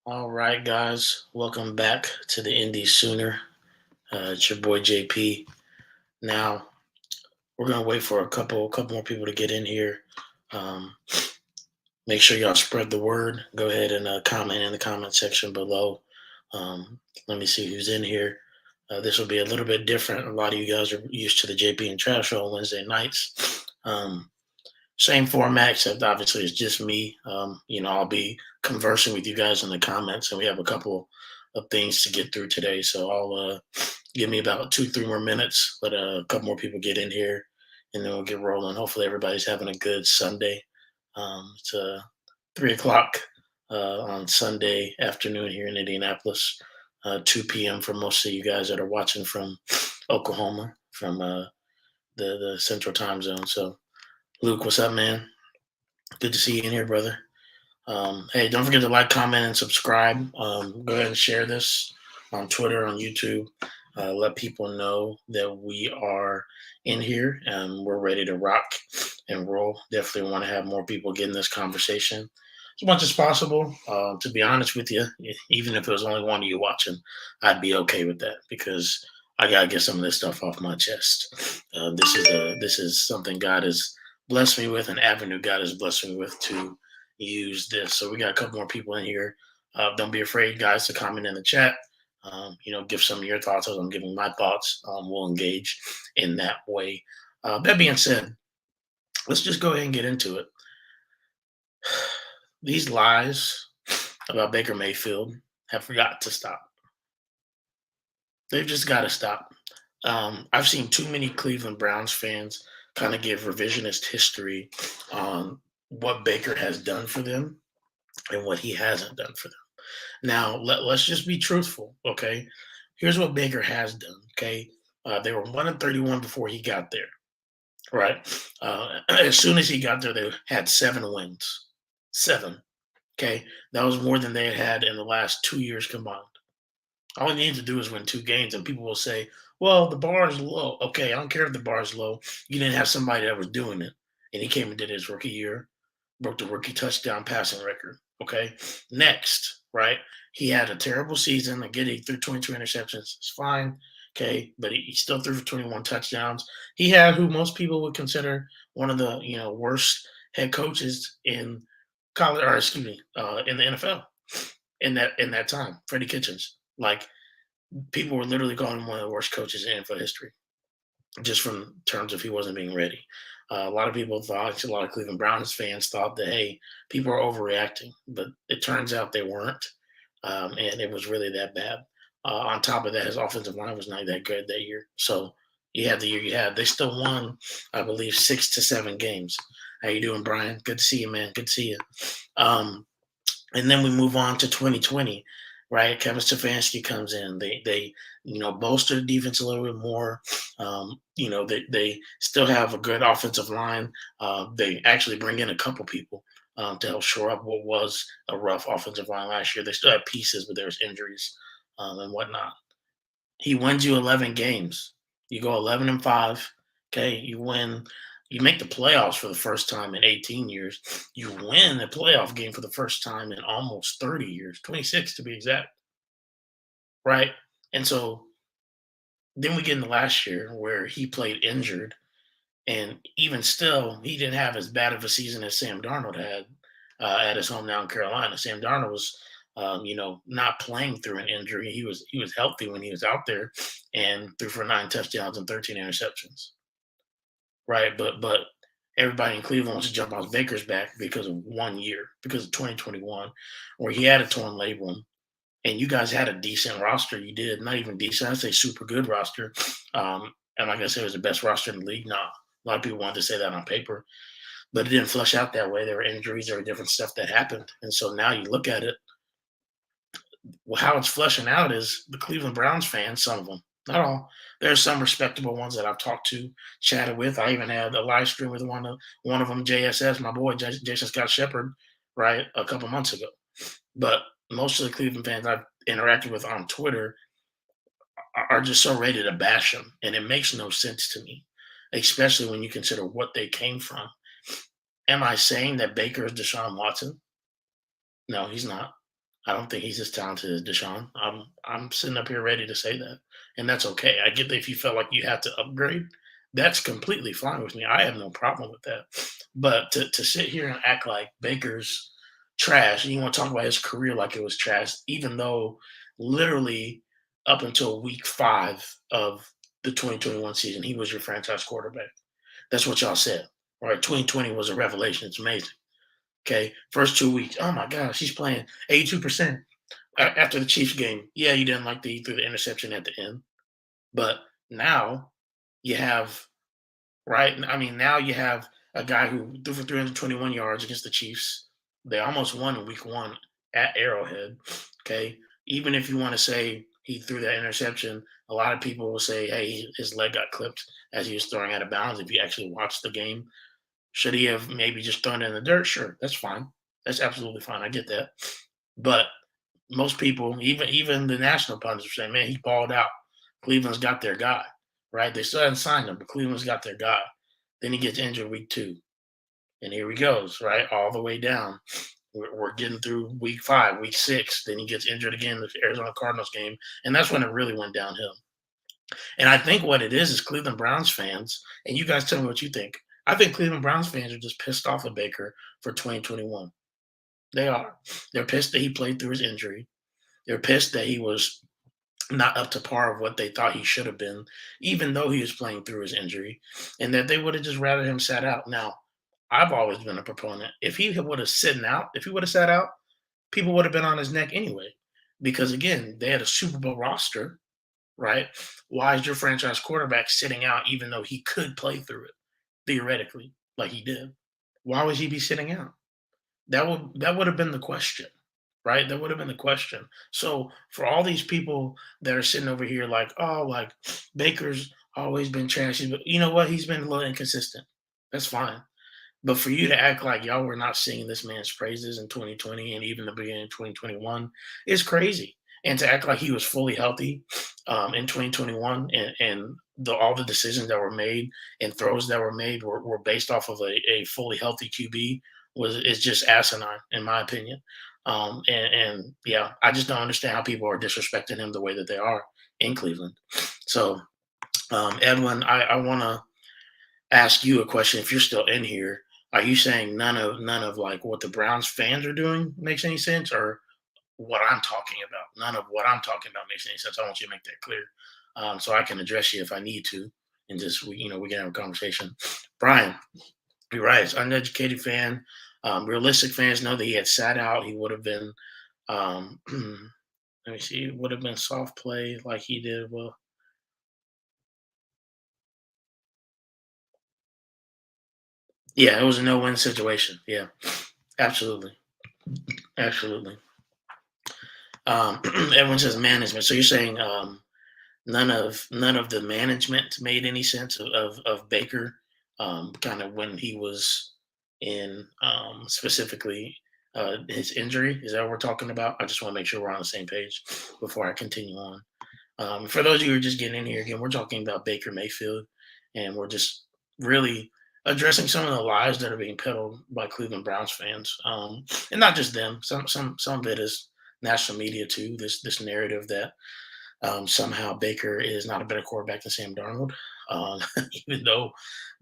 All right, guys, welcome back to the Indie Sooner. It's your boy JP. Now we're gonna wait for a couple more people to get in here. Um, Make sure y'all spread the word. Go ahead and comment in the comment section below. Let me see who's in here. This will be a little bit different. A lot of you guys are used to the JP and Trash Show on Wednesday nights. Same format, except obviously it's just me. I'll be conversing with you guys in the comments, and we have a couple of things to get through today. So I'll give me about 2, 3 more minutes, let a couple more people get in here, and then we'll get rolling. Hopefully, everybody's having a good Sunday. It's 3 o'clock on Sunday afternoon here in Indianapolis, 2 p.m. for most of you guys that are watching from Oklahoma, from the Central Time Zone. So, Luke, what's up, man? Good to see you in here, brother. Hey, don't forget to like, comment, and subscribe. Go ahead and share this on Twitter, on YouTube. Let people know that we are in here and we're ready to rock and roll. Definitely want to have more people get in this conversation as much as possible. To be honest with you, even if it was only one of you watching, I'd be okay with that because I gotta get some of this stuff off my chest. This is something God has blessed me with, an avenue God has blessed me with to use this. So we got a couple more people in here. Don't be afraid, guys, to comment in the chat. Give some of your thoughts as I'm giving my thoughts. We'll engage in that way. That being said, let's just go ahead and get into it. These lies about Baker Mayfield have got to stop. They've just got to stop. I've seen too many Cleveland Browns fans kind of give revisionist history on what Baker has done for them and what he hasn't done for them. Now, let's just be truthful, okay? Here's what Baker has done, okay? They were 1-31 before he got there, right? As soon as he got there, they had 7 wins. Seven, okay? That was more than they had in the last 2 years combined. All you need to do is win 2 games, and people will say, well, the bar is low. Okay, I don't care if the bar is low. You didn't have somebody that was doing it, and he came and did his rookie year, broke the rookie touchdown passing record. Okay, next, right? He had a terrible season. Again, he threw 22 interceptions. It's fine. Okay, but he still threw for 21 touchdowns. He had who most people would consider one of the worst head coaches in college, or excuse me, in the NFL in that time, Freddie Kitchens. Like people were literally calling him one of the worst coaches in NFL history, just from terms of he wasn't being ready. A lot of people thought, a lot of Cleveland Browns fans thought that, hey, people are overreacting, but it turns out they weren't, and it was really that bad. On top of that, his offensive line was not that good that year. So you had the year you had. They still won, I believe, 6 to 7 games. How you doing, Brian? Good to see you, man. Good to see you. Um, and then we move on to 2020, right? Kevin Stefanski comes in. They bolster the defense a little bit more. They still have a good offensive line. They actually bring in a couple people to help shore up what was a rough offensive line last year. They still have pieces, but there's injuries and whatnot. He wins you 11 games. You go 11-5. Okay, you win. You make the playoffs for the first time in 18 years. You win a playoff game for the first time in almost 30 years, 26 to be exact. Right? And so then we get into last year where he played injured. And even still, he didn't have as bad of a season as Sam Darnold had at his hometown Carolina. Sam Darnold was, not playing through an injury. He was healthy when he was out there and threw for 9 touchdowns and 13 interceptions. Right, but everybody in Cleveland wants to jump off Baker's back because of 1 year, because of 2021, where he had a torn labrum, and you guys had a decent roster. You did not even decent. I'd say super good roster. Am I gonna say it was the best roster in the league? Nah. A lot of people wanted to say that on paper, but it didn't flush out that way. There were injuries, there were different stuff that happened. And so now you look at it, well, how it's flushing out is the Cleveland Browns fans, some of them, not all. There's some respectable ones that I've talked to, chatted with. I even had a live stream with one of them, JSS, my boy Jason Scott Shepard, right, a couple months ago. But most of the Cleveland fans I've interacted with on Twitter are just so ready to bash him, and it makes no sense to me, especially when you consider what they came from. Am I saying that Baker is Deshaun Watson? No, he's not. I don't think he's as talented as Deshaun. I'm sitting up here ready to say that, and that's okay. I get that if you felt like you had to upgrade, that's completely fine with me. I have no problem with that. But to sit here and act like Baker's trash, and you want to talk about his career like it was trash, even though literally up until week 5 of the 2021 season, he was your franchise quarterback. That's what y'all said. All right, 2020 was a revelation. It's amazing. Okay, first 2 weeks. Oh my gosh, he's playing 82% after the Chiefs game. Yeah, you didn't like the he threw the interception at the end, but now you have right. I mean, now you have a guy who threw for 321 yards against the Chiefs. They almost won in Week 1 at Arrowhead. Okay, even if you want to say he threw that interception, a lot of people will say, "Hey, his leg got clipped as he was throwing out of bounds." If you actually watch the game, should he have maybe just thrown it in the dirt? Sure, that's fine. That's absolutely fine. I get that. But most people, even the national pundits, are saying, "Man, he balled out. Cleveland's got their guy." Right? They still haven't signed him, but Cleveland's got their guy. Then he gets injured week 2, and here he goes. Right, all the way down. We're getting through week 5, week 6. Then he gets injured again in the Arizona Cardinals game, and that's when it really went downhill. And I think what it is Cleveland Browns fans, and you guys tell me what you think. I think Cleveland Browns fans are just pissed off at Baker for 2021. They are. They're pissed that he played through his injury. They're pissed that he was not up to par of what they thought he should have been, even though he was playing through his injury, and that they would have just rather him sat out. Now, I've always been a proponent. If he would have sitting out, if he would have sat out, people would have been on his neck anyway. Because again, they had a Super Bowl roster, right? Why is your franchise quarterback sitting out even though he could play through it theoretically, like he did? Why would he be sitting out? That would have been the question, right? That would have been the question. So for all these people that are sitting over here like, oh, like Baker's always been trashy, but you know what? He's been a little inconsistent. That's fine. But for you to act like y'all were not singing this man's praises in 2020 and even the beginning of 2021 is crazy. And to act like he was fully healthy in 2021 and all the decisions that were made and throws that were made were based off of a fully healthy QB was is just asinine in my opinion. And yeah, I just don't understand how people are disrespecting him the way that they are in Cleveland. So Edwin, I want to ask you a question. If you're still in here, are you saying none of like what the Browns fans are doing makes any sense, or what I'm talking about? None of what I'm talking about makes any sense. I want you to make that clear, so I can address you if I need to, and just we can have a conversation. Brian, you're right. It's uneducated fan. Realistic fans know that he had sat out. He would have been. Let me see. Would have been soft play like he did. Well, yeah, it was a no-win situation. Yeah, absolutely, absolutely. Everyone says management. So you're saying none of the management made any sense of Baker, kind of when he was in specifically his injury. Is that what we're talking about? I just want to make sure we're on the same page before I continue on. For those of you who are just getting in here again, we're talking about Baker Mayfield, and we're just really addressing some of the lies that are being peddled by Cleveland Browns fans, and not just them. Some of it is national media too. This narrative that somehow Baker is not a better quarterback than Sam Darnold, um, even though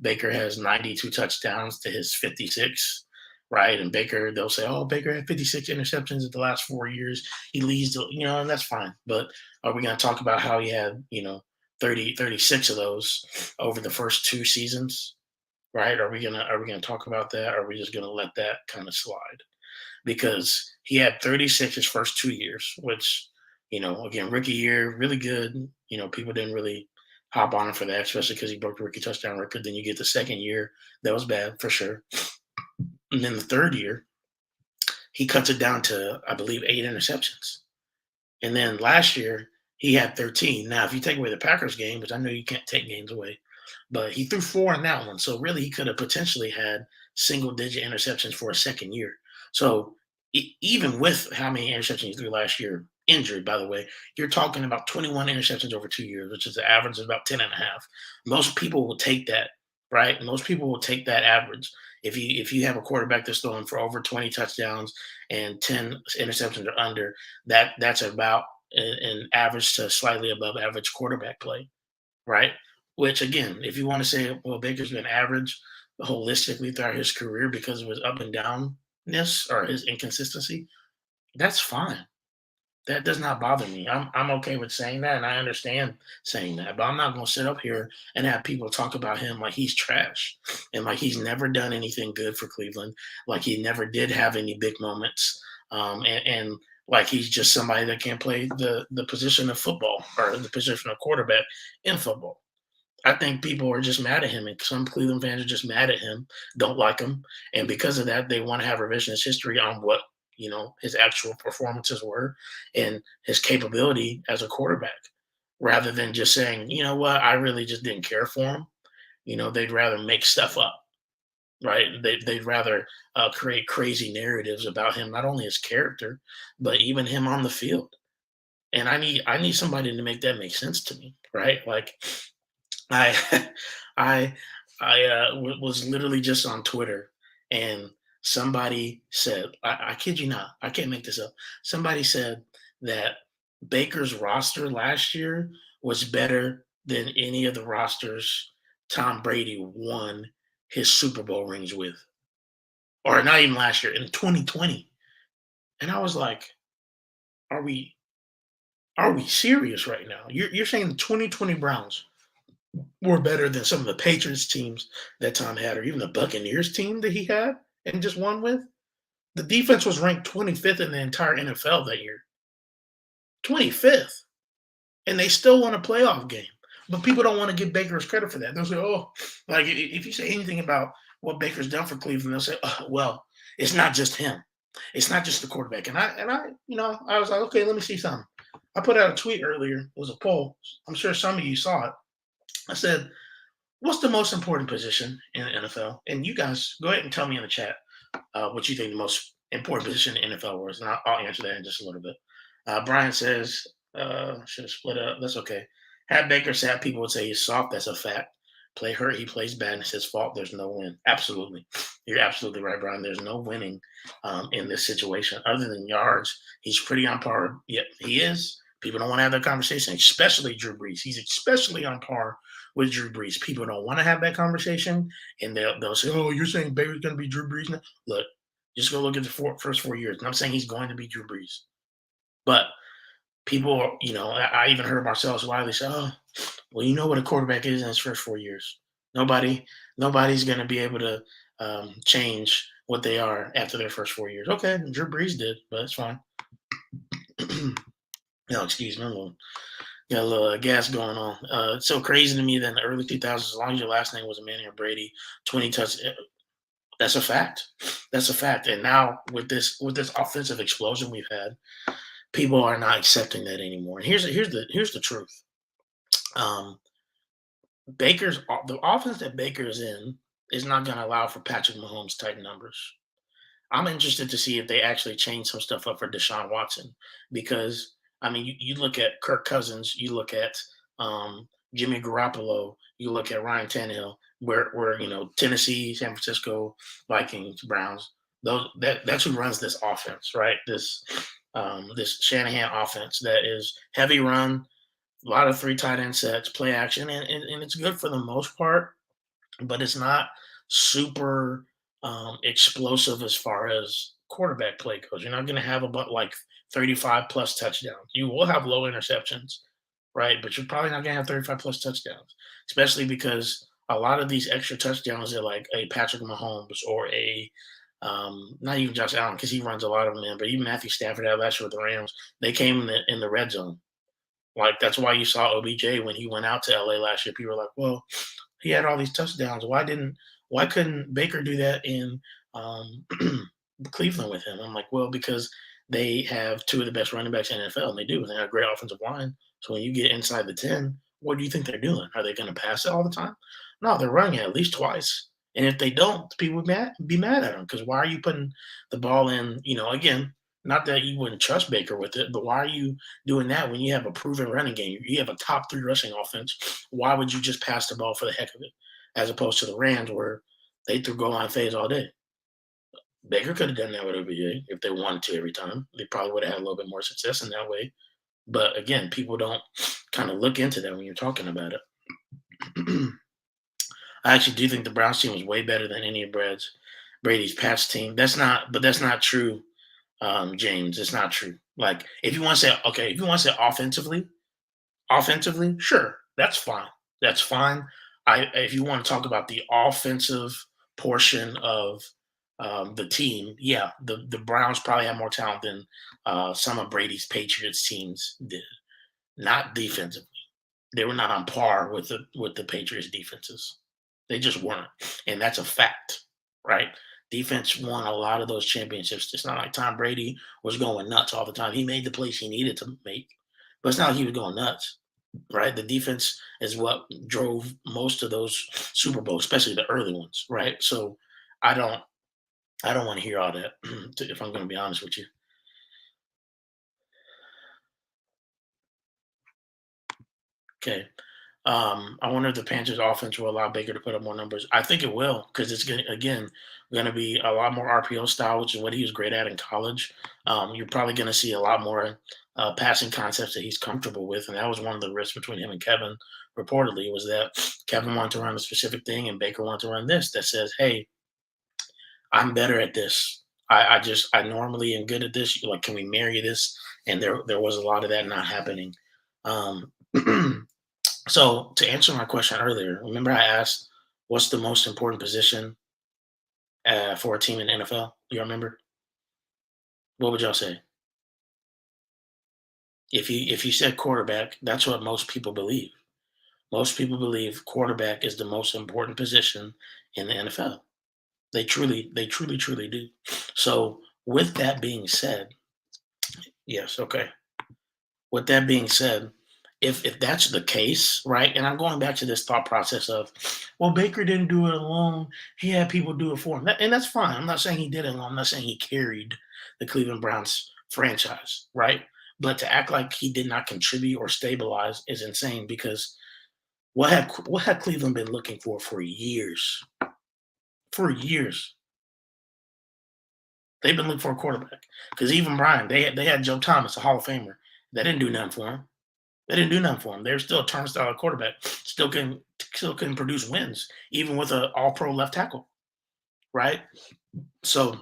Baker has 92 touchdowns to his 56. Right, and Baker, they'll say, "Oh, Baker had 56 interceptions in the last 4 years. He leads, and that's fine." But are we going to talk about how he had, 36 of those over the first 2 seasons? Right? Are we gonna talk about that? Or are we just gonna let that kind of slide? Because he had 36 his first 2 years, which, again, rookie year, really good. People didn't really hop on him for that, especially because he broke the rookie touchdown record. Then you get the second year, that was bad for sure. And then the third year, he cuts it down to, I believe, 8 interceptions. And then last year, he had 13. Now, if you take away the Packers game, which I know you can't take games away, but he threw 4 in that one. So really, he could have potentially had single digit interceptions for a second year. So even with how many interceptions he threw last year, injured, by the way, you're talking about 21 interceptions over 2 years, which is the average of about 10 and a half. Most people will take that right? Most people will take that average. If you have a quarterback that's throwing for over 20 touchdowns and 10 interceptions or under, that's about an average to slightly above average quarterback play, right? Which again, if you want to say, well, Baker's been average holistically throughout his career because of his up and downness or his inconsistency, that's fine. That does not bother me. I'm okay with saying that, and I understand saying that. But I'm not going to sit up here and have people talk about him like he's trash and like he's never done anything good for Cleveland, like he never did have any big moments, and like he's just somebody that can't play the position of football or the position of quarterback in football. I think people are just mad at him, and some Cleveland fans are just mad at him, don't like him, and because of that, they want to have revisionist history on what his actual performances were and his capability as a quarterback, rather than just saying, you know what, I really just didn't care for him. They'd rather make stuff up, right? They'd rather create crazy narratives about him, not only his character, but even him on the field. And I need somebody to make that make sense to me, right? Like I I was literally just on Twitter, and somebody said, I kid you not, I can't make this up. Somebody said that Baker's roster last year was better than any of the rosters Tom Brady won his Super Bowl rings with, or not even last year in 2020. And I was like, are we serious right now? You're saying the 2020 Browns were better than some of the Patriots teams that Tom had, or even the Buccaneers team that he had and just won with. The defense was ranked 25th in the entire NFL that year. 25th. And they still won a playoff game. But people don't want to give Baker his credit for that. They'll say, oh, like if you say anything about what Baker's done for Cleveland, they'll say, oh, well, it's not just him. It's not just the quarterback. And I was like, okay, let me see something. I put out a tweet earlier. It was a poll. I'm sure some of you saw it. I said, what's the most important position in the NFL? And you guys go ahead and tell me in the chat what you think the most important position in the NFL was, and I'll answer that in just a little bit. Brian says, should have split up. That's okay. Had Baker sat, people would say he's soft. That's a fact. Play hurt, he plays bad, and it's his fault. There's no win. Absolutely. You're absolutely right, Brian. There's no winning in this situation. Other than yards, he's pretty on par. Yeah, he is. People don't want to have that conversation, especially Drew Brees. He's especially on par with Drew Brees. People don't want to have that conversation, and they'll say, "Oh, you're saying Baker's going to be Drew Brees now?" Look, just go look at the first 4 years. And I'm saying he's going to be Drew Brees, but people, I even heard Marcellus Wiley say, "Oh, well, you know what a quarterback is in his first 4 years. Nobody, nobody's going to be able to change what they are after their first 4 years." Okay, Drew Brees did, but it's fine. No, excuse me, got a little gas going on. It's so crazy to me that in the early 2000s, as long as your last name was Manning or Brady, 20 touchdowns. That's a fact. That's a fact. And now with this offensive explosion we've had, people are not accepting that anymore. And here's the truth. Um, the offense that Baker is in is not going to allow for Patrick Mahomes type numbers. I'm interested to see if they actually change some stuff up for Deshaun Watson, because I mean, you look at Kirk Cousins, you look at Jimmy Garoppolo, you look at Ryan Tannehill, where Tennessee, San Francisco, Vikings, Browns, that's who runs this offense, right? This Shanahan offense that is heavy run, a lot of three tight end sets, play action, and it's good for the most part, but it's not super explosive as far as quarterback play goes. You're not going to have about like 35 plus touchdowns. You will have low interceptions, right? But you're probably not going to have 35 plus touchdowns, especially because a lot of these extra touchdowns are like a Patrick Mahomes or a not even Josh Allen, because he runs a lot of them in, but even Matthew Stafford had last year with the Rams. They came in the red zone. Like that's why you saw OBJ when he went out to LA last year. People were like, well, he had all these touchdowns. Why couldn't Baker do that in um, Cleveland with him? I'm like, well, because they have two of the best running backs in the NFL, and they do, and they have a great offensive line. So when you get inside the 10, what do you think they're doing? Are they going to pass it all the time? No, they're running it at least twice. And if they don't, people would be mad at them, because why are you putting the ball in? Again, not that you wouldn't trust Baker with it, but why are you doing that when you have a proven running game? You have a top three rushing offense. Why would you just pass the ball for the heck of it? as opposed to the Rams where they threw goal line phase all day. Baker could have done that with OBJ if they wanted to every time. They probably would have had a little bit more success in that way. But again, people don't kind of look into that when you're talking about it. I actually do think the Browns team was way better than any of Brady's past team. That's not true, James. It's not true. Like, if you want to say, okay, if you want to say offensively, sure, that's fine. That's fine. If you want to talk about the offensive portion of the team, yeah, the Browns probably have more talent than some of Brady's Patriots teams did. Not defensively, they were not on par with the Patriots defenses. They just weren't, and that's a fact, right? Defense won a lot of those championships. It's not like Tom Brady was going nuts all the time. He made the plays he needed to make, but it's not like he was going nuts, right? The defense is what drove most of those Super Bowls, especially the early ones, right? So I don't I don't want to hear all that. If I'm going to be honest with you. Okay. I wonder if the Panthers offense will allow Baker to put up more numbers. I think it will because it's going to, again, going to be a lot more RPO style, which is what he was great at in college. You're probably going to see a lot more passing concepts that he's comfortable with, and that was one of the risks between him and Kevin. Reportedly, was that Kevin wanted to run a specific thing and Baker wanted to run this that says, "Hey, I'm better at this. I normally am good at this. Like, can we marry this?" And there was a lot of that not happening. Um, So to answer my question earlier, remember I asked, "What's the most important position for a team in the NFL?" You remember? What would y'all say? If you said quarterback, that's what most people believe. Most people believe quarterback is the most important position in the NFL. They truly do. So with that being said, yes, okay. With that being said, if that's the case, right? And I'm going back to this thought process of, well, Baker didn't do it alone. He had people do it for him, and that's fine. I'm not saying he did it alone. I'm not saying he carried the Cleveland Browns franchise, right? But to act like he did not contribute or stabilize is insane because what had Cleveland been looking for years? For years, they've been looking for a quarterback because even Brian, they had Joe Thomas, a Hall of Famer, that didn't do nothing for him. They didn't do nothing for him. They're still a turnstile quarterback. Still can produce wins, even with an all pro left tackle, right? So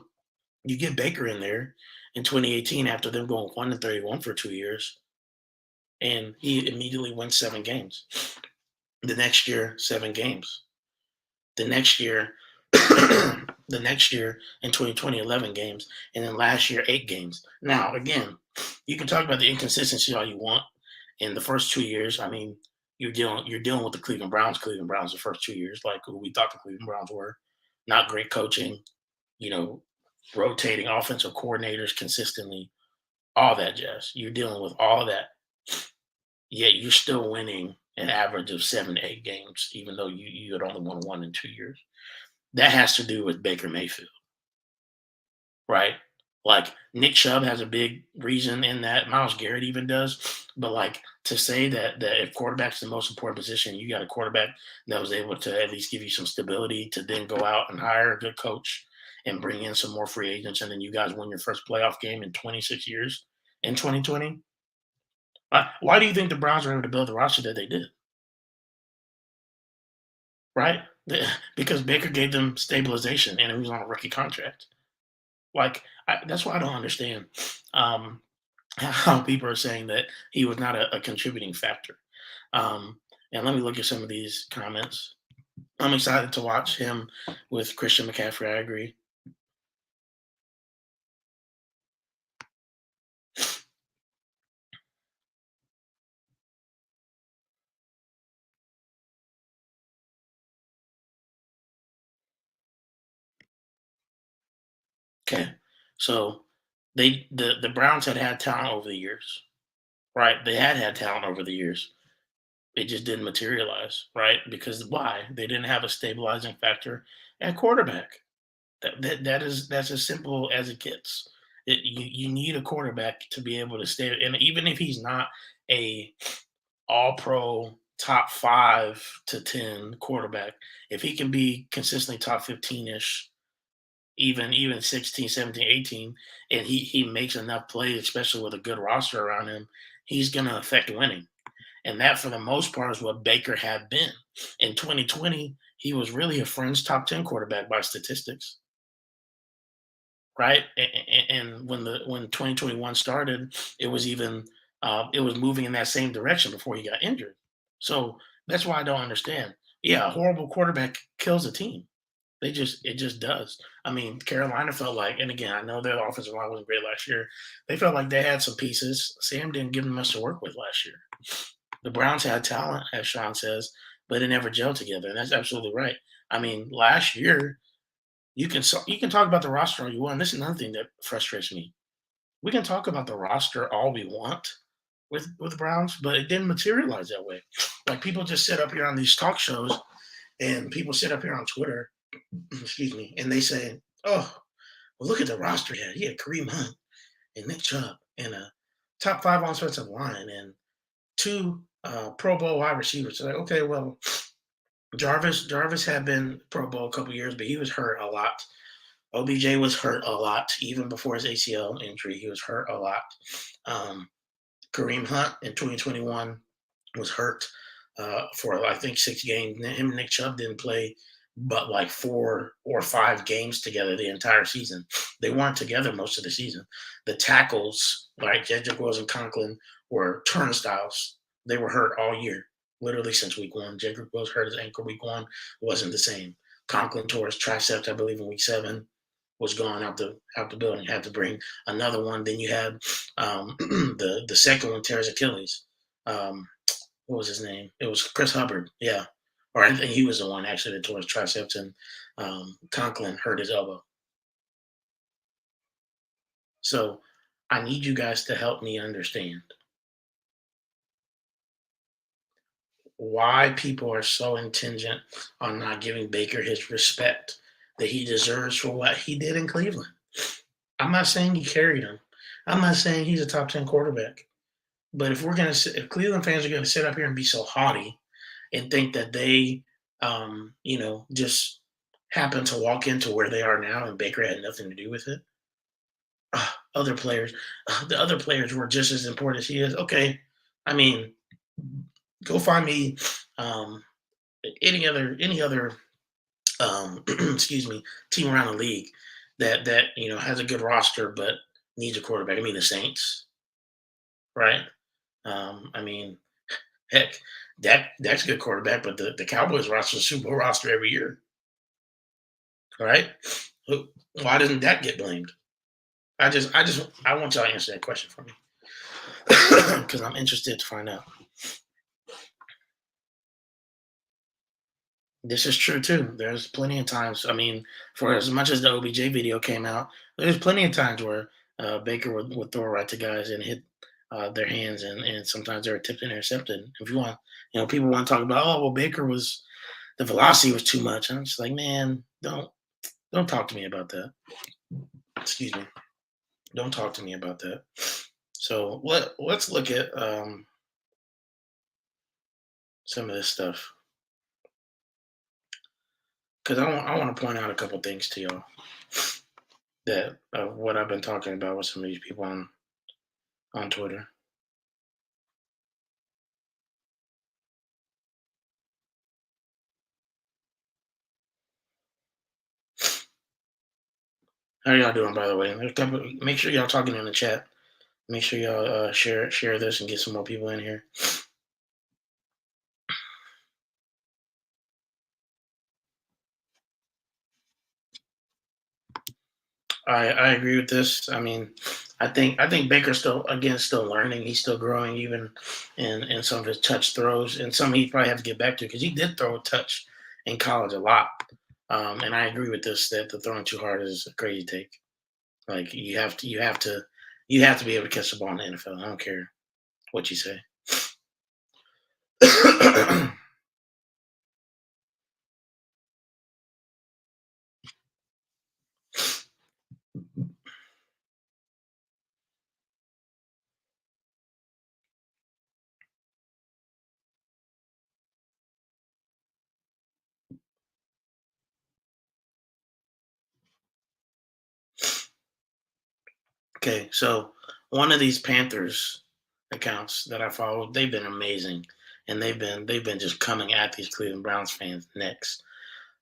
you get Baker in there in 2018 after them going 1-31 for 2 years, and he immediately wins 7 games. The next year, 7 games. The next year, the next year in 2020, 11 games, and then last year, 8 games. Now, again, you can talk about the inconsistency all you want. In the first 2 years, I mean, you're dealing with the Cleveland Browns. Cleveland Browns the first 2 years, like who we thought the Cleveland Browns were. Not great coaching, you know, rotating offensive coordinators consistently, all that jazz. You're dealing with all of that. Yet you're still winning an average of 7 to 8 games, even though you had only won one in 2 years. That has to do with Baker Mayfield, right? Like Nick Chubb has a big reason in that. Miles Garrett even does. But like to say that if quarterback's the most important position, you got a quarterback that was able to at least give you some stability to then go out and hire a good coach and bring in some more free agents, and then you guys win your first playoff game in 26 years in 2020. Why do you think the Browns were able to build the roster that they did? Right? Because Baker gave them stabilization and he was on a rookie contract. Like that's why I don't understand. Um, how people are saying that he was not a contributing factor. And let me look at some of these comments. I'm excited to watch him with Christian McCaffrey. I agree. Okay, so the Browns had talent over the years, right? They had talent over the years. It just didn't materialize, right? Because why? They didn't have a stabilizing factor at quarterback. That's as simple as it gets. You need a quarterback to be able to stay, and even if he's not a all pro top 5 to 10 quarterback. If he can be consistently top 15-ish, even 16, 17, 18, and he makes enough plays, especially with a good roster around him, he's going to affect winning. And that, for the most part, is what Baker had been. In 2020, he was really a fringe top 10 quarterback by statistics, right? And when 2021 started, it was even it was moving in that same direction before he got injured. So that's why I don't understand. Yeah, a horrible quarterback kills a team. It just does. I mean, Carolina felt like, and again, I know their offensive line wasn't great last year. They felt like they had some pieces. Sam didn't give them much to work with last year. The Browns had talent, as Sean says, but it never gelled together, and that's absolutely right. I mean, last year you can talk about the roster all you want. This is another thing that frustrates me. We can talk about the roster all we want with the Browns, but it didn't materialize that way. Like, people just sit up here on these talk shows, and people sit up here on Twitter, excuse me, and they say, "Oh, well, look at the roster he had. He had Kareem Hunt and Nick Chubb and a top 5 offensive line and 2 Pro Bowl wide receivers." So, like, okay, well, Jarvis had been Pro Bowl a couple years, but he was hurt a lot. OBJ was hurt a lot, even before his ACL injury. He was hurt a lot. Um, Kareem Hunt in 2021 was hurt for, I think, 6 games. Him and Nick Chubb didn't play but like 4 or 5 games together the entire season. They weren't together most of the season. The tackles, like Jedrick Wills and Conklin, were turnstiles. They were hurt all year, literally since week one. Jedrick Wills hurt his ankle week one, wasn't the same. Conklin tore his tricep, I believe, in week 7, was gone out the building. Had to bring another one. Then you had the second one tears Achilles. Um, what was his name? It was Chris Hubbard. Yeah, or I think he was the one actually that tore his triceps, and Conklin hurt his elbow. So I need you guys to help me understand why people are so intent on not giving Baker his respect that he deserves for what he did in Cleveland. I'm not saying he carried him. I'm not saying he's a top 10 quarterback. But if Cleveland fans are gonna sit up here and be so haughty and think that they, just happen to walk into where they are now and Baker had nothing to do with it, other players, the other players were just as important as he is. Okay, I mean, go find me um, any other excuse me, team around the league that has a good roster but needs a quarterback. I mean, the Saints, right? I mean, heck, that's a good quarterback, but the Cowboys roster is a Super Bowl roster every year, right? Why doesn't that get blamed? I want y'all to answer that question for me because I'm interested to find out. This is true too. There's plenty of times. I mean, for as much as the OBJ video came out, there's plenty of times where Baker would throw right to guys and hit their hands, and sometimes they were tipped and intercepted. If you want, people want to talk about, oh well, Baker was the velocity was too much. I'm just like, man, don't talk to me about that. Excuse me. Don't talk to me about that. So let's look at some of this stuff because I want to point out a couple things to y'all that of what I've been talking about with some of these people on Twitter. How y'all doing, by the way? Make sure y'all talking in the chat. Make sure y'all share this and get some more people in here. I agree with this. I mean, I think Baker's still learning. He's still growing, even in some of his touch throws, and some he probably have to get back to because he did throw a touch in college a lot. And I agree with this that the throwing too hard is a crazy take. Like, you have to be able to catch the ball in the NFL. I don't care what you say. Okay, so one of these Panthers accounts that I follow, they've been amazing, and they've been just coming at these Cleveland Browns fans next.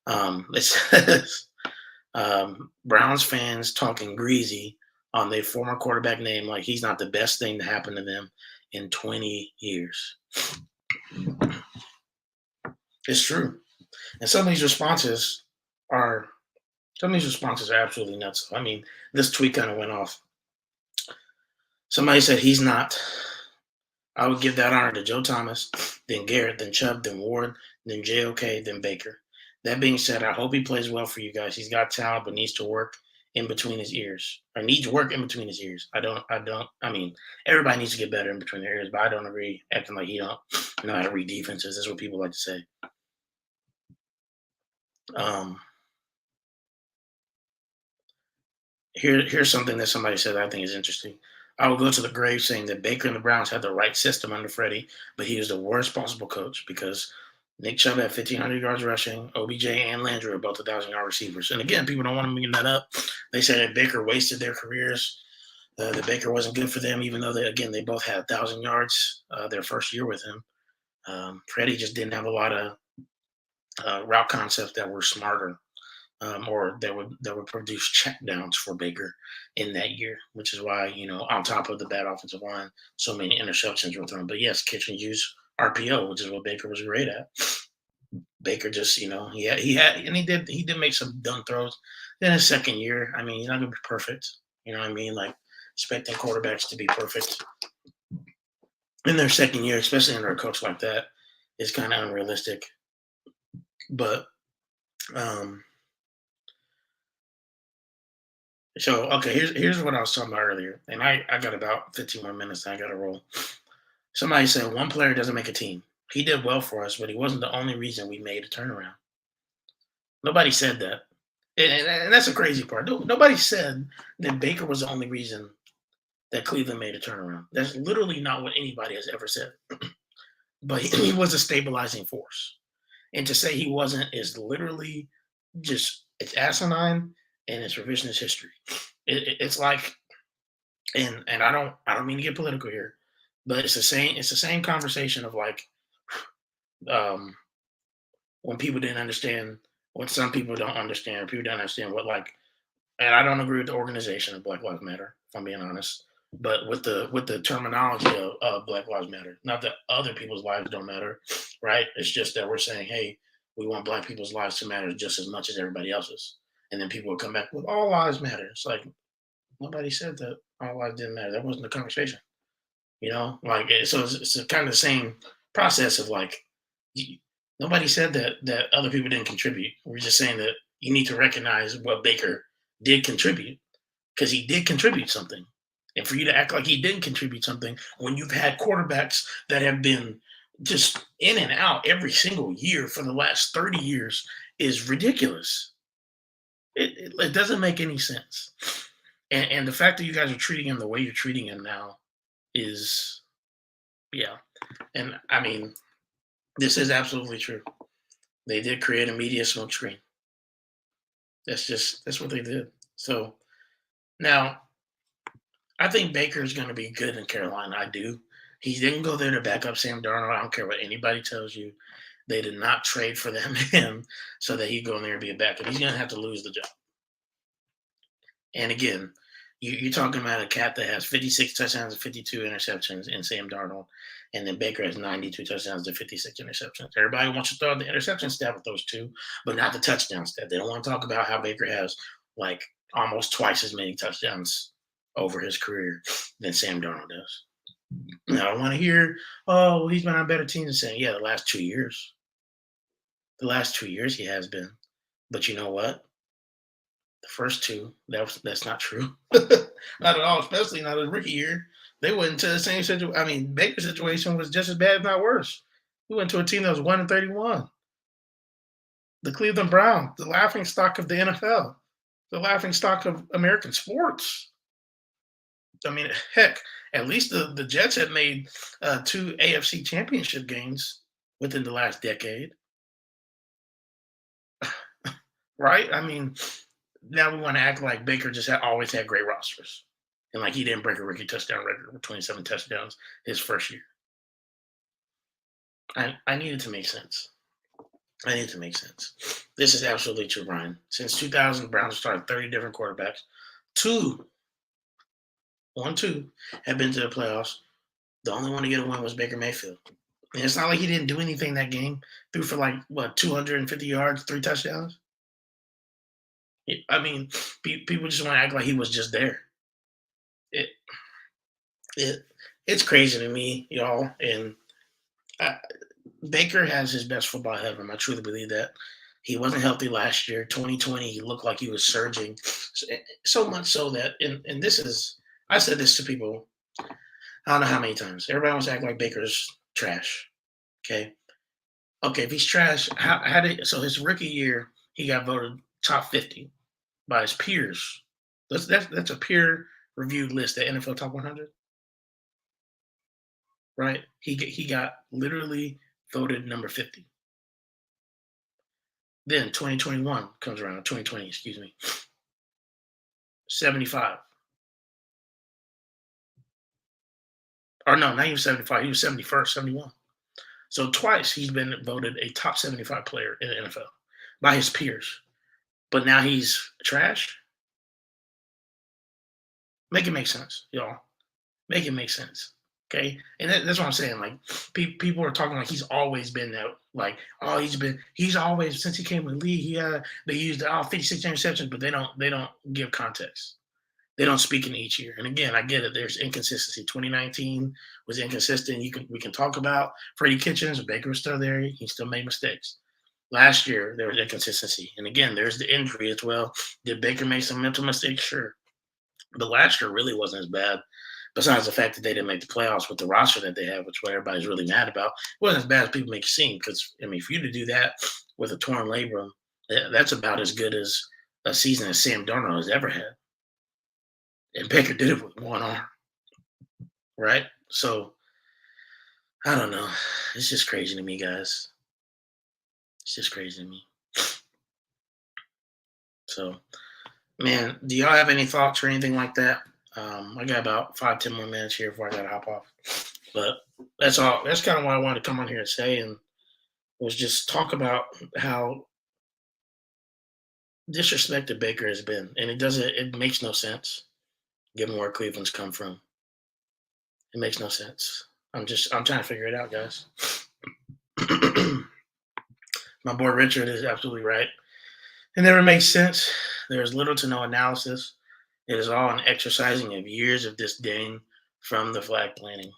It says Browns fans talking greasy on their former quarterback name like he's not the best thing to happen to them in 20 years. It's true, and are some of these responses are absolutely nuts. I mean, this tweet kind of went off. Somebody said he's not. I would give that honor to Joe Thomas, then Garrett, then Chubb, then Ward, then JOK, then Baker. That being said, I hope he plays well for you guys. He's got talent, but needs to work in between his ears. Or needs work in between his ears. I mean, everybody needs to get better in between their ears, but I don't agree acting like he don't know how to read defenses. That's what people like to say. Um, here's something that somebody said that I think is interesting. I will go to the grave saying that Baker and the Browns had the right system under Freddie, but he was the worst possible coach because Nick Chubb had 1,500 yards rushing. OBJ and Landry are both 1,000-yard receivers. And again, people don't want to bring that up. They said that Baker wasted their careers, that Baker wasn't good for them, even though they both had 1,000 yards their first year with him. Freddie just didn't have a lot of route concepts that were smarter or that would produce checkdowns for Baker in that year, which is why on top of the bad offensive line, so many interceptions were thrown. But yes, Kitchen used RPO, which is what Baker was great at. Baker just he had and he did make some dumb throws. Then his second year, I mean, he's not gonna be perfect. You know what I mean? Like expecting quarterbacks to be perfect in their second year, especially under a coach like that, is kind of unrealistic. But um, so okay, here's what I was talking about earlier, and I got about 15 more minutes. And I got to roll. Somebody said one player doesn't make a team. He did well for us, but he wasn't the only reason we made a turnaround. Nobody said that, and that's the crazy part. Nobody said that Baker was the only reason that Cleveland made a turnaround. That's literally not what anybody has ever said. But he was a stabilizing force, and to say he wasn't is literally just it's asinine and it's revisionist history. It's like and I don't mean to get political here, but it's the same conversation of like um when people didn't understand what some people don't understand, people don't understand what like and I don't agree with the organization of Black Lives Matter, if I'm being honest. But with the terminology of Black Lives Matter, not that other people's lives don't matter, right? It's just that we're saying, hey, we want Black people's lives to matter just as much as everybody else's, and then people will come back with all lives matter. It's like nobody said that all lives didn't matter. That wasn't the conversation. Like so it's kind of the same process of like nobody said that other people didn't contribute. We're just saying that you need to recognize what Baker did contribute because he did contribute something. And for you to act like he didn't contribute something when you've had quarterbacks that have been just in and out every single year for the last 30 years is ridiculous. It doesn't make any sense. And the fact that you guys are treating him the way you're treating him now is, yeah. And I mean, this is absolutely true. They did create a media smokescreen. That's what they did. So now I think Baker is going to be good in Carolina. I do. He didn't go there to back up Sam Darnold. I don't care what anybody tells you. They did not trade for them him so that he'd go in there and be a backup. He's going to have to lose the job. And again, you're talking about a cat that has 56 touchdowns and 52 interceptions in Sam Darnold, and then Baker has 92 touchdowns and 56 interceptions. Everybody wants to throw out the interception stat with those two, but not the touchdown stat. They don't want to talk about how Baker has like almost twice as many touchdowns over his career than Sam Darnold does. I don't want to hear, oh, well, he's been on better teams than saying, yeah, the last 2 years. The last 2 years he has been. But you know what? The first two, that's not true. Not at all, especially not his rookie year. They went into the same situation. I mean, Baker's situation was just as bad, if not worse. We went to a team that was 1-31. The Cleveland Browns, the laughing stock of the NFL, the laughing stock of American sports. I mean, heck, at least the Jets have made two AFC championship games within the last decade, right? I mean, now we want to act like Baker just always had great rosters. and like he didn't break a rookie touchdown record with 27 touchdowns his first year. I need it to make sense. I need it to make sense. This is absolutely true, Brian. Since 2000, Browns started 30 different quarterbacks. Two, one, two, have been to the playoffs. The only one to get a win was Baker Mayfield. And it's not like he didn't do anything that game. Threw for like what 250 yards, three touchdowns. I mean, people just want to act like he was just there. It it it's crazy to me, y'all. And I, Baker has his best football ever. I truly believe that. He wasn't healthy last year. 2020, he looked like he was surging, so much so that, and this is, I said this to people. I don't know how many times. Everybody wants to act like Baker's trash. Okay, okay. If he's trash, how did so his rookie year he got voted top 50 by his peers. That's a peer reviewed list, the NFL Top 100, right? He got literally voted number 50. Then 2021 comes around, 2020, excuse me, 75. Or no, not even 75. He was 71st, 71. So twice he's been voted a top 75 player in the NFL by his peers. But now he's trash. Make it make sense, y'all. Make it make sense. Okay, and that's what I'm saying. Like people are talking like he's always been that. Like, oh, he's always since he came in the league. They used 56 interceptions, but they don't give context. They don't speak in each year. And again, I get it. There's inconsistency. 2019 was inconsistent. We can talk about Freddie Kitchens. Baker was still there. He still made mistakes. Last year there was inconsistency, and again, there's the injury as well. Did Baker make some mental mistakes? Sure, but last year really wasn't as bad. Besides the fact that they didn't make the playoffs with the roster that they have, which what everybody's really mad about, it wasn't as bad as people make it seem. Because I mean, for you to do that with a torn labrum, that's about as good as a season as Sam Darnold has ever had. And Baker did it with one arm, right? So I don't know. It's just crazy to me, guys. It's just crazy to me. So, man, do y'all have any thoughts or anything like that? I got about 5, 10 more minutes here before I gotta hop off. But that's all. That's kind of what I wanted to come on here and say, and was just talk about how disrespected Baker has been, and it doesn't. It makes no sense given where Cleveland's come from. It makes no sense. I'm trying to figure it out, guys. My boy Richard is absolutely right. It never makes sense. There is little to no analysis. It is all an exercising of years of disdain from the flag planting.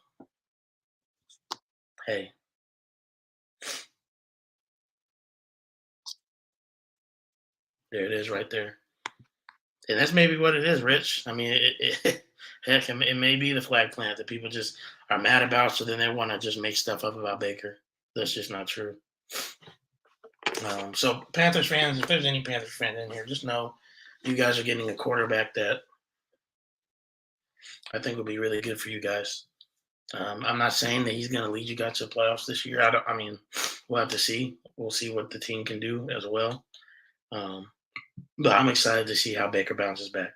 Hey, there it is right there. And that's maybe what it is, Rich. I mean, heck, it may be the flag plant that people just are mad about, so then they want to just make stuff up about Baker. That's just not true. So, Panthers fans, if there's any Panthers fans in here, just know you guys are getting a quarterback that I think will be really good for you guys. I'm not saying that he's going to lead you guys to the playoffs this year. I mean, we'll have to see. We'll see what the team can do as well. Um, but I'm excited to see how Baker bounces back.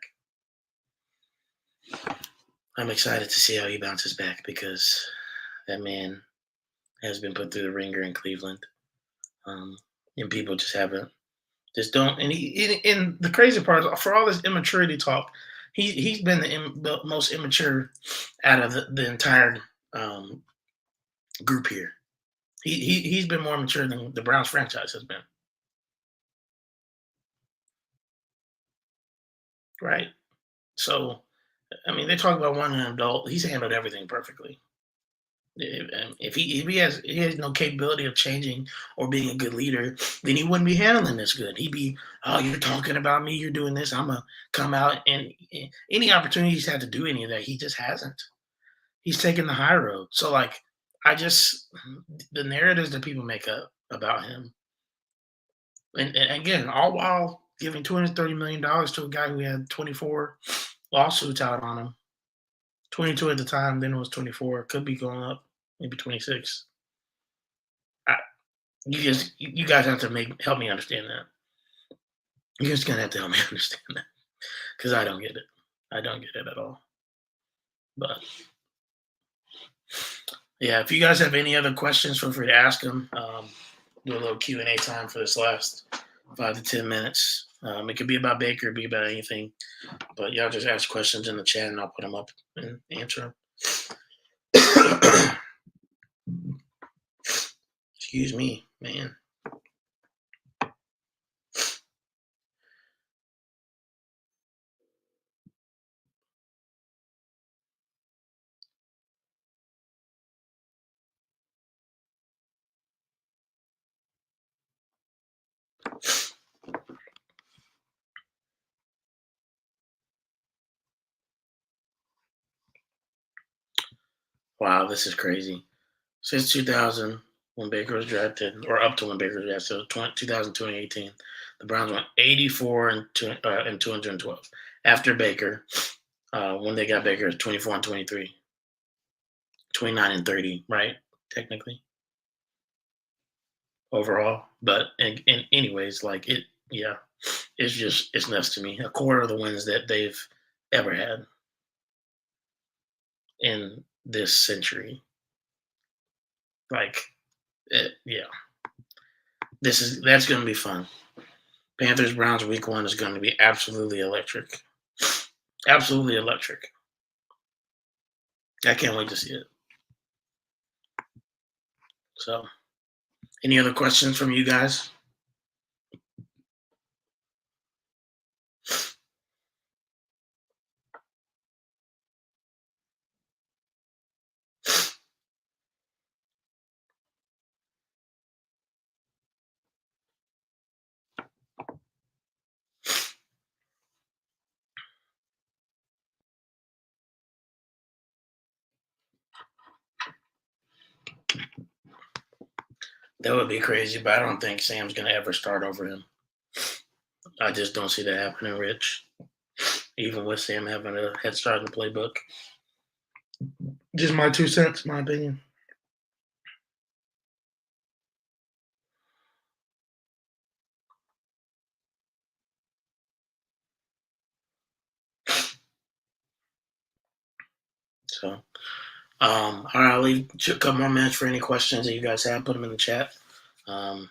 I'm excited to see how he bounces back because that man has been put through the ringer in Cleveland, and people just haven't, just don't. And the crazy part is, for all this immaturity talk, he's been the most immature out of the entire group here. He's been more mature than the Browns franchise has been, right? So, I mean, they talk about one an adult. He's handled everything perfectly. If he has no capability of changing or being a good leader, then he wouldn't be handling this good. He'd be, oh, you're talking about me, you're doing this. I'm gonna come out and any opportunity he's had to do any of that, he just hasn't. He's taken the high road. So like, I just the narratives that people make up about him, and again, all while giving $230 million to a guy who had 24 lawsuits out on him. 22 at the time, then it was 24. Could be going up, maybe 26. I, you guys have to help me understand that. You're just gonna have to help me understand that because I don't get it. I don't get it at all. But yeah, if you guys have any other questions, feel free to ask them. Do a little Q&A time for this last 5 to 10 minutes. It could be about Baker, it could be about anything. But y'all just ask questions in the chat, and I'll put them up and answer them. Excuse me, man. Wow, this is crazy. Since 2000, when Baker was drafted, or up to when Baker was drafted, so 2000, 2018, the Browns went 84 and 212. After Baker, when they got Baker, it was 24 and 23, 29 and 30, right? Technically, overall. But in anyways, like it, yeah, it's nuts to me. A quarter of the wins that they've ever had in this century. Like, yeah, that's going to be fun. Panthers Browns week 1 is going to be absolutely electric. Absolutely electric. I can't wait to see it. So, any other questions from you guys? That would be crazy, but I don't think Sam's going to ever start over him. I just don't see that happening, Rich. Even with Sam having a head start in the playbook. Just my 2 cents, my opinion. So, all right, I'll leave a couple more minutes for any questions that you guys have. Put them in the chat.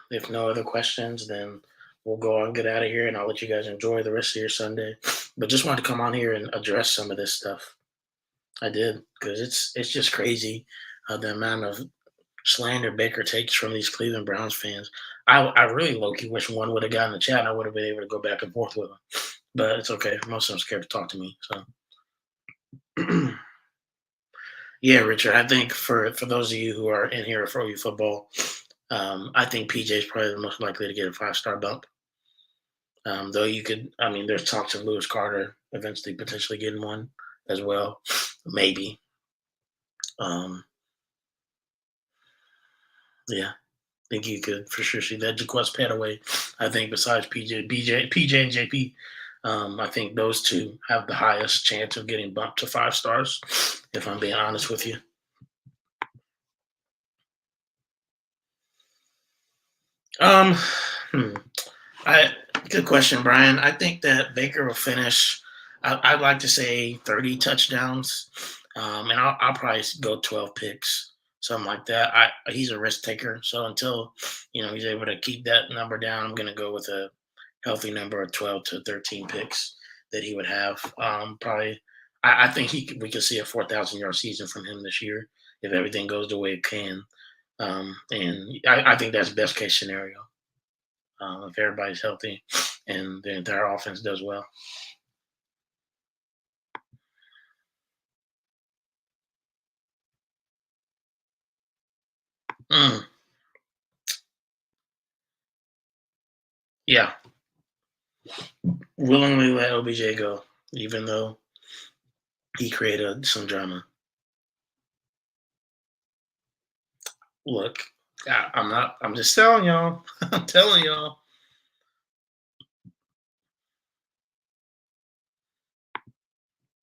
If no other questions, then we'll go on and get out of here, and I'll let you guys enjoy the rest of your Sunday. But just wanted to come on here and address some of this stuff. I did because it's just crazy the amount of slander Baker takes from these Cleveland Browns fans. I really low key wish one would have gotten the chat. And I would have been able to go back and forth with them, but it's okay. Most of them scared to talk to me. So yeah, Richard. I think for those of you who are in here for you football, I think PJ is probably the most likely to get a 5-star bump. Though you could, I mean, there's talks of Lewis Carter eventually potentially getting one as well, maybe. Um, yeah, I think you could for sure see that. Jaquez Petaway, I think besides PJ and JP, I think those two have the highest chance of getting bumped to 5 stars. If I'm being honest with you. Um, hmm. I Good question, Brian. I think that Baker will finish. I'd like to say 30 touchdowns, and I'll probably go 12 picks, something like that. He's a risk taker, so until he's able to keep that number down, I'm going to go with a healthy number of 12 to 13 picks that he would have. Probably, I think we could see a 4,000-yard season from him this year if everything goes the way it can, and I think that's best case scenario if everybody's healthy and the entire offense does well. Mm, yeah, willingly let OBJ go, even though he created some drama. Look, I'm not. I'm just telling y'all. I'm telling y'all.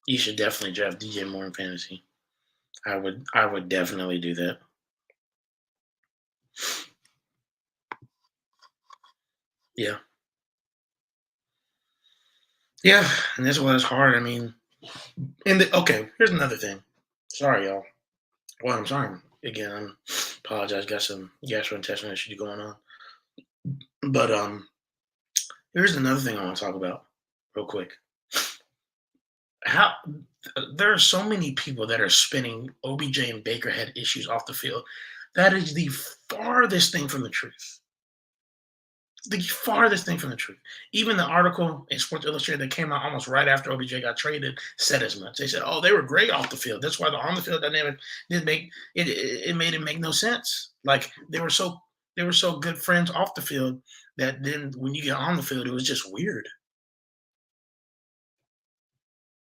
You should definitely draft DJ Moore in fantasy. I would. I would definitely do that. Yeah. Yeah, and that's why it's hard. I mean, okay. Here's another thing. Sorry, y'all. Well, I'm sorry. Again, I'm apologize. Got some gastrointestinal issues going on. But here's another thing I want to talk about real quick. How there are so many people that are spinning OBJ and Baker had issues off the field. That is the farthest thing from the truth. The farthest thing from the truth. Even the article in Sports Illustrated that came out almost right after OBJ got traded said as much. They said, "Oh, they were great off the field. That's why the on the field dynamic didn't make it. It made it make no sense. Like they were so good friends off the field that then when you get on the field, it was just weird."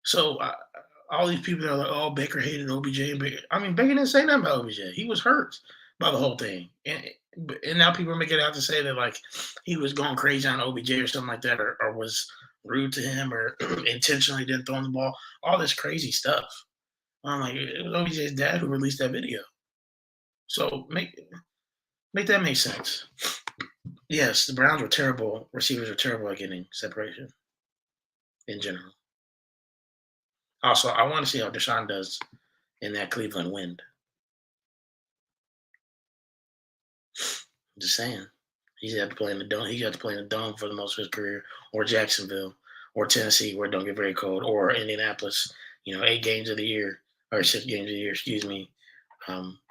So all these people that are like, "Oh, Baker hated OBJ," and Baker, I mean, Baker didn't say nothing about OBJ. He was hurt by the whole thing, and now people are making it out to say that like he was going crazy on OBJ or something like that, or was rude to him, or intentionally didn't throw him the ball. All this crazy stuff. I'm like, it was OBJ's dad who released that video. So make that make sense. Yes, the Browns were terrible. Receivers are terrible at getting separation in general. Also, I want to see how Deshaun does in that Cleveland wind. Just saying. He's had to play in the dome. He got to play in the dome for the most of his career, or Jacksonville, or Tennessee, where it don't get very cold, or Indianapolis. 8 games of the year, or 6 games of the year. Excuse me.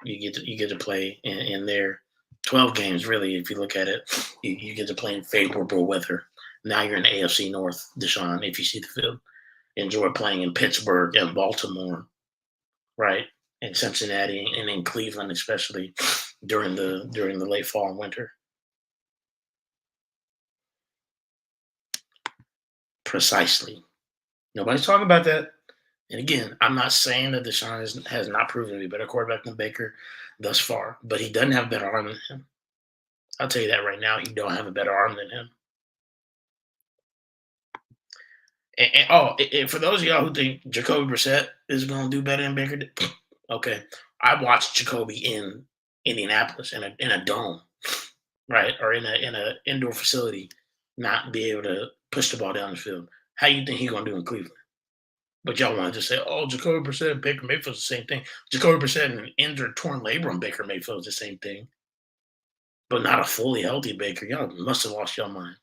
You get to play in there. 12 games, really, if you look at it. You get to play in favorable weather. Now you're in the AFC North, Deshaun. If you see the field, enjoy playing in Pittsburgh and Baltimore, right? In Cincinnati and in Cleveland, especially during the late fall and winter. Precisely. Nobody's talking about that. And again, I'm not saying that Deshaun has not proven to be a better quarterback than Baker thus far, but he doesn't have a better arm than him. I'll tell you that right now. He don't have a better arm than him. And for those of y'all who think Jacoby Brissett is going to do better than Baker, okay. I watched Jacoby in Indianapolis in a dome, right, or in a indoor facility, not be able to push the ball down the field. How you think he's going to do in Cleveland? But y'all want to just say, "Oh, Jacoby Brissett and Baker Mayfield's the same thing." Jacoby Brissett and an injured, torn labrum Baker Mayfield's the same thing, but not a fully healthy Baker. Y'all must have lost your mind.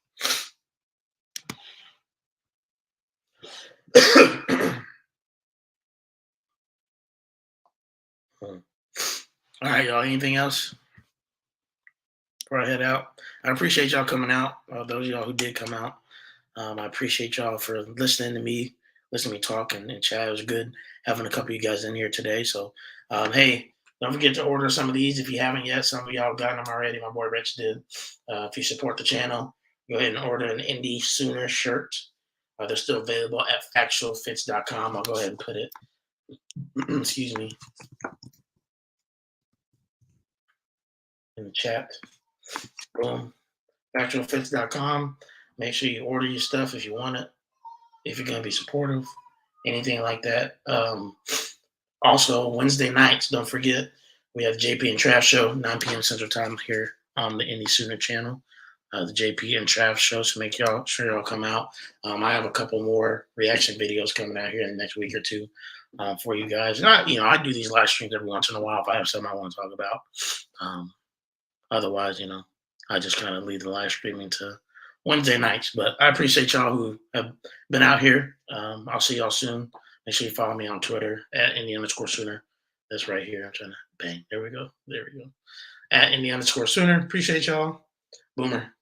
All right, y'all. Anything else before I head out? I appreciate y'all coming out. Those of y'all who did come out, I appreciate y'all for listening to me talk and chat. It was good having a couple of you guys in here today. So, hey, don't forget to order some of these if you haven't yet. Some of y'all got them already. My boy Rich did. If you support the channel, go ahead and order an Indie Sooner shirt. They're still available at factualfits.com. I'll go ahead and put it, excuse me, in the chat. Boom. Factualfits.com. Make sure you order your stuff if you want it, if you're going to be supportive, anything like that. Also, Wednesday nights, don't forget, we have the JP and Trav show, 9 p.m. Central Time here on the Indie Sooner channel. The JP and Trav show, so make sure y'all come out. I have a couple more reaction videos coming out here in the next week or two for you guys. Not, I do these live streams every once in a while if I have something I want to talk about. Otherwise, I just kind of leave the live streaming to Wednesday nights. But I appreciate y'all who have been out here. I'll see y'all soon. Make sure you follow me on Twitter at Indie_Sooner. That's right here. I'm trying to bang. There we go. At Indie_Sooner. Appreciate y'all. Boomer.